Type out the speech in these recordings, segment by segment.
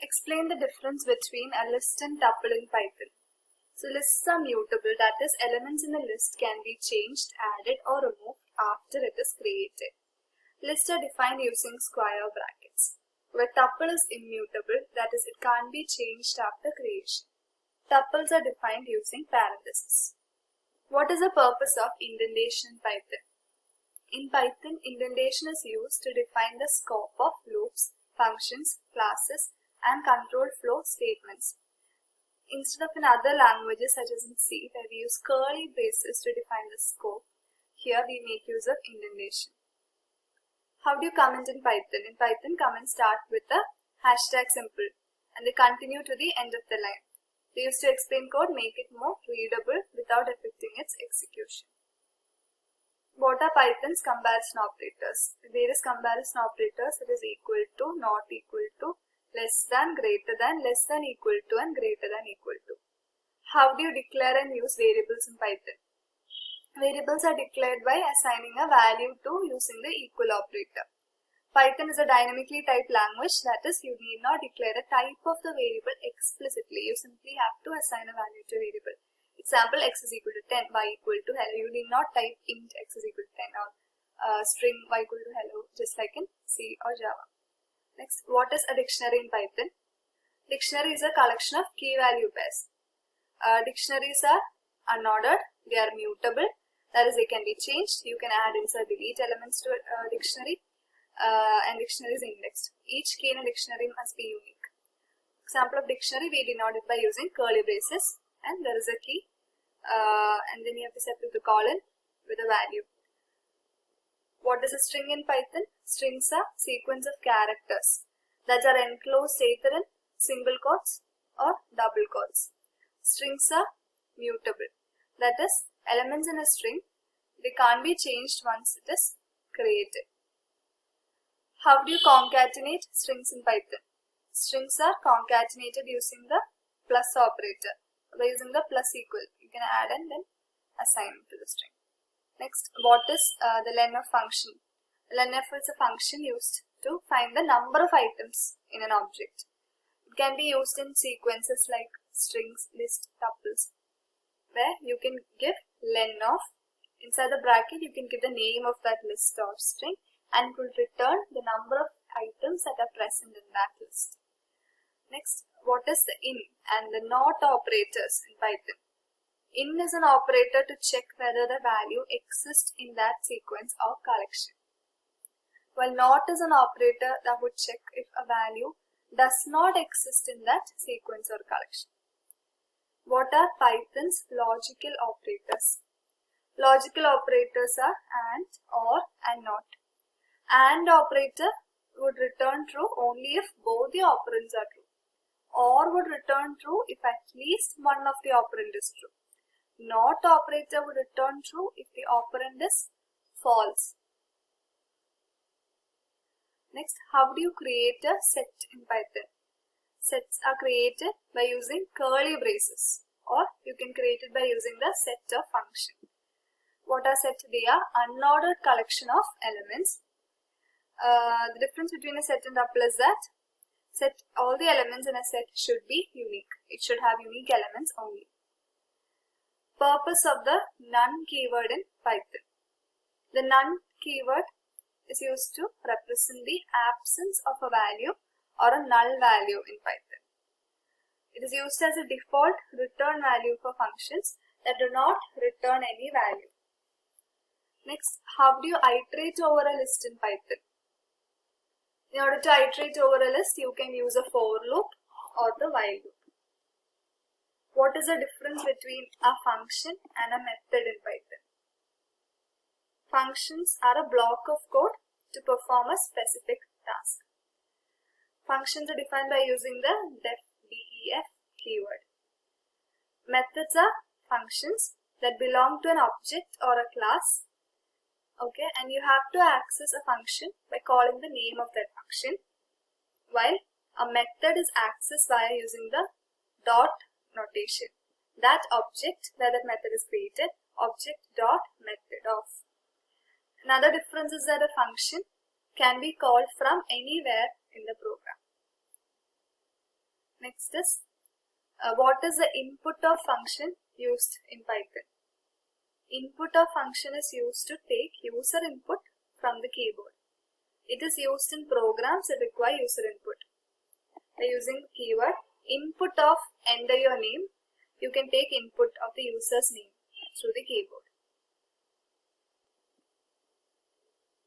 Explain the difference between a list and tuple in Python. So lists are mutable, that is, elements in a list can be changed, added or removed after it is created. Lists are defined using square brackets. Where tuple is immutable, that is, it can't be changed after creation. Tuples are defined using parentheses. What is the purpose of indentation in Python? In Python, indentation is used to define the scope of loops, functions, classes, and control flow statements. Instead of in other languages such as in C, where we use curly braces to define the scope, here we make use of indentation. How do you comment in Python? In Python, comments start with a hashtag symbol and they continue to the end of the line. They use to explain code, make it more readable without affecting its execution. What are Python's comparison operators? Various comparison operators, it is equal to, not equal to, less than, greater than, less than equal to, and greater than equal to. How do you declare and use variables in Python? Variables are declared by assigning a value to using the equal operator. Python is a dynamically typed language, that is, you need not declare a type of the variable explicitly. You simply have to assign a value to a variable. Example, x is equal to 10, y equal to hello. You need not type int x is equal to 10 or string y equal to hello, just like in C or Java. Next, what is a dictionary in Python? Dictionary is a collection of key value pairs. Dictionaries are unordered, they are mutable, that is, they can be changed. You can add, insert, delete elements to a dictionary. And dictionary is indexed. Each key in a dictionary must be unique. Example of dictionary, we denote it by using curly braces, and there is a key, and then you have to separate the colon with a value. What is a string in Python? Strings are sequence of characters that are enclosed either in single quotes or double quotes. Strings are mutable, that is, elements in a string, they can't be changed once it is created. How do you concatenate strings in Python? Strings are concatenated using the plus operator. By using the plus equal, you can add and then assign to the string. Next, what is the lenf function? Lenf is a function used to find the number of items in an object. It can be used in sequences like strings, list, tuples, where you can give len of. Inside the bracket, you can give the name of that list or string, and it will return the number of items that are present in that list. Next, what is the in and the not operators in Python? In is an operator to check whether the value exists in that sequence or collection, while not is an operator that would check if a value does not exist in that sequence or collection. What are Python's logical operators? Logical operators are and, or, and not. AND operator would return true only if both the operands are true. OR would return true if at least one of the operand is true. NOT operator would return true if the operand is false. Next, how do you create a set in Python? Sets are created by using curly braces, or you can create it by using the setter function. What are sets? They are unordered collection of elements. The difference between a set and tuple is that all the elements in a set should be unique. It should have unique elements only. Purpose of the none keyword in Python. The none keyword is used to represent the absence of a value or a null value in Python. It is used as a default return value for functions that do not return any value. Next, how do you iterate over a list in Python? In order to iterate over a list, you can use a for loop or the while loop. What is the difference between a function and a method in Python? Functions are a block of code to perform a specific task. Functions are defined by using the def keyword. Methods are functions that belong to an object or a class. Okay, and you have to access a function by calling the name of that function, while a method is accessed via using the dot notation. That object where that method is created, object dot method of. Another difference is that a function can be called from anywhere in the program. Next is what is the input of function used in Python? Input of function is used to take user input from the keyboard. It is used in programs that require user input. By using the keyword input of enter your name, you can take input of the user's name through the keyboard.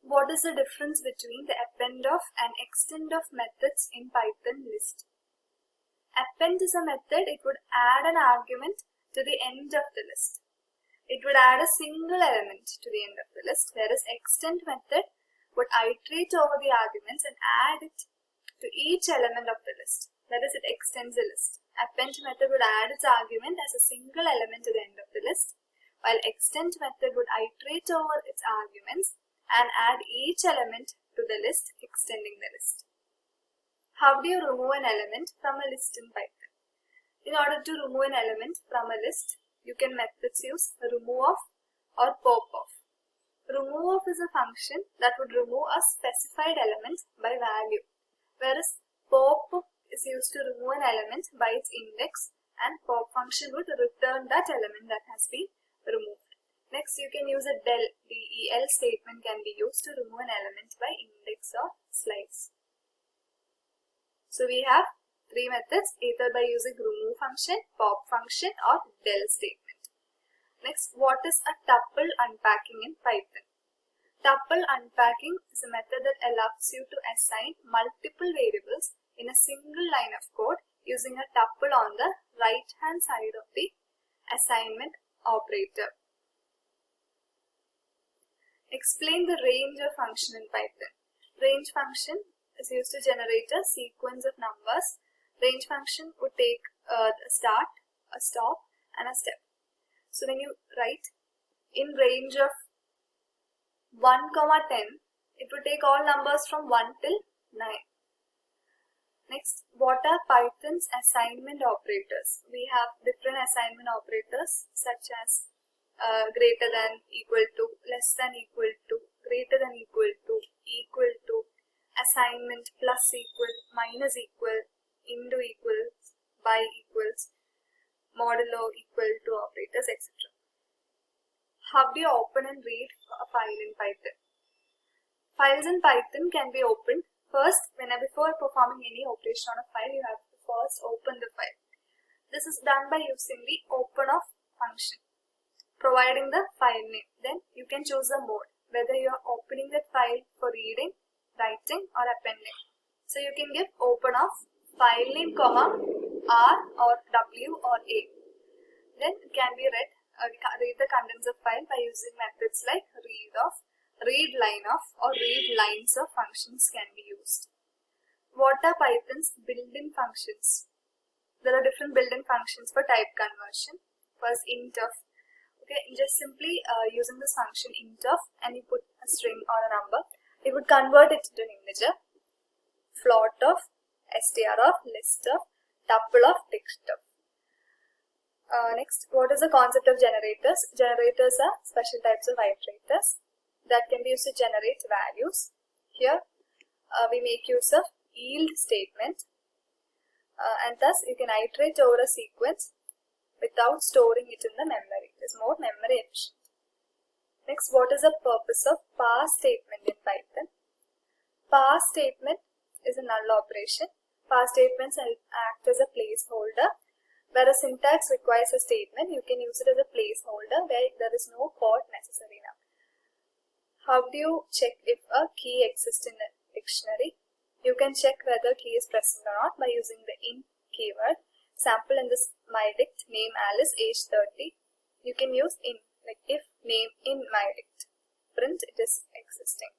What is the difference between the append of and extend of methods in Python list? Append is a method. It would add an argument to the end of the list. It would add a single element to the end of the list, whereas extend method would iterate over the arguments and add it to each element of the list. That is, it extends the list. Append method would add its argument as a single element to the end of the list, while extend method would iterate over its arguments and add each element to the list, extending the list. How do you remove an element from a list in Python? In order to remove an element from a list, you can methods use remove of or pop of. Remove of is a function that would remove a specified element by value, whereas pop is used to remove an element by its index, and pop function would return that element that has been removed. Next, you can use a del statement can be used to remove an element by index or slice. So we have three methods, either by using remove function, pop function or del statement. Next, what is a tuple unpacking in Python? Tuple unpacking is a method that allows you to assign multiple variables in a single line of code using a tuple on the right hand side of the assignment operator. Explain the range of function in Python. Range function is used to generate a sequence of numbers. Range function would take a start, a stop and a step. So when you write in range of 1, 10, it would take all numbers from 1 till 9. Next, what are Python's assignment operators? We have different assignment operators such as greater than, equal to, less than equal to, greater than equal to, assignment, plus equal, minus equal, into equals, by equals, modulo equal to operators, etc. How do you open and read a file in Python? Files in Python can be opened. First, before performing any operation on a file, you have to first open the file. This is done by using the open of function, providing the file name. Then you can choose a mode, whether you are opening that file for reading, writing or appending. So you can give open of file name, comma, R or W or A. Then it can be read the contents of file by using methods like read of, read line of or read lines of functions can be used. What are Python's built-in functions? There are different built-in functions for type conversion. First, int of. Okay, just simply using this function int of and you put a string or a number, it would convert it to an integer. Float of, str of, list of, tuple of, text of. Next, what is the concept of generators? Generators are special types of iterators that can be used to generate values. Here, we make use of yield statement, and thus you can iterate over a sequence without storing it in the memory. It is more memory efficient. Next, what is the purpose of pass statement in Python? Pass statement is a null operation. Pass statements act as a placeholder. Where a syntax requires a statement, you can use it as a placeholder where there is no code necessary now. How do you check if a key exists in a dictionary? You can check whether key is present or not by using the in keyword. Sample in this my dict, name Alice, age 30. You can use in, like if name in my dict. Print it is existing.